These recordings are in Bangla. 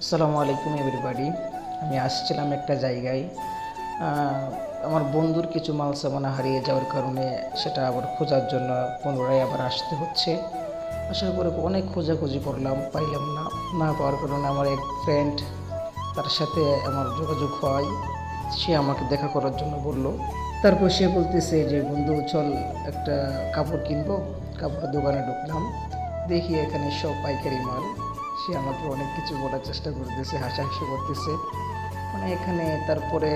আসসালামু আলাইকুম এভরিবাডি। আমি আসছিলাম একটা জায়গায়। আমার বন্ধুর কিছু মাল সামানা হারিয়ে যাওয়ার কারণে সেটা আবার খোঁজার জন্য পুনরায় আবার আসতে হচ্ছে। আসার পরে অনেক খোঁজাখুঁজি করলাম, পাইলাম না। না পাওয়ার কারণে আমার এক ফ্রেন্ড, তার সাথে আমার যোগাযোগ হয়। সে আমাকে দেখা করার জন্য বলল। তারপর সে বলতেছে যে বন্ধু চল একটা কাপড় কিনবো। কাপড়ের দোকানে ঢুকলাম, দেখি এখানে সব পাইকারি মাল। সে আমাকে অনেক কিছু বলার চেষ্টা করতেছে, হাসাহাসি করতেছে। মানে এখানে তারপরে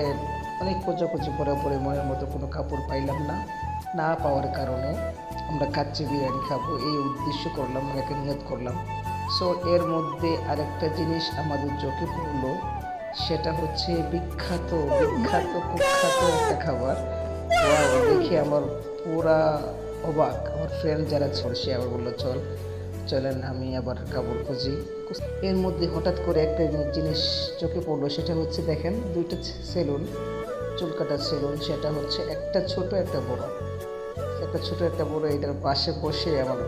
অনেক খোঁজাখুঁজি করার পরে মনের মতো কোনো কাপড় পাইলাম না। না পাওয়ার কারণে আমরা কাচ্চি বিরিয়ানি খাবো এই উদ্দেশ্য করলাম, একটা নিয়ত করলাম। সো এর মধ্যে আরেকটা জিনিস আমাদের চোখে পড়লো, সেটা হচ্ছে বিখ্যাত বিখ্যাত কুখ্যাত একটা খাবার। ওয়াও, দেখে আমার পুরা অবাক। আমার ফ্রেন্ড যারা ছিল সে আবার বললো চল চলেন আমি আবার কাপড় খুঁজি। এর মধ্যে হঠাৎ করে একটা জিনিস চোখে পড়লো, সেটা হচ্ছে দেখেন দুইটা সেলুন, চুল কাটার সেলুন। সেটা হচ্ছে একটা ছোট একটা বড়, একটা ছোট একটা বড়। এটার পাশে বসে আমার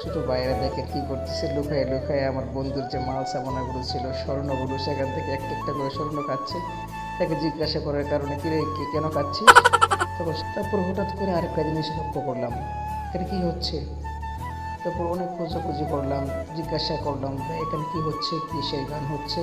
ছোট ভাইয়েরা দেখে কি করতেছে, লুকায় লুকায় আমার বন্ধুর যে মাল সামানাগুলো ছিল, স্বর্ণগুলো, সেখান থেকে একটা একটা করে স্বর্ণ খাচ্ছে। তাকে জিজ্ঞাসা করার কারণে কিরে কেন খাচ্ছিস? তারপর হঠাৎ করে আরেকটা জিনিস লক্ষ্য করলাম, এখানে কি হচ্ছে। তারপর অনেক খোঁজাখুঁজি করলাম, জিজ্ঞাসা করলাম এখানে কি হচ্ছে, কিসের গান হচ্ছে।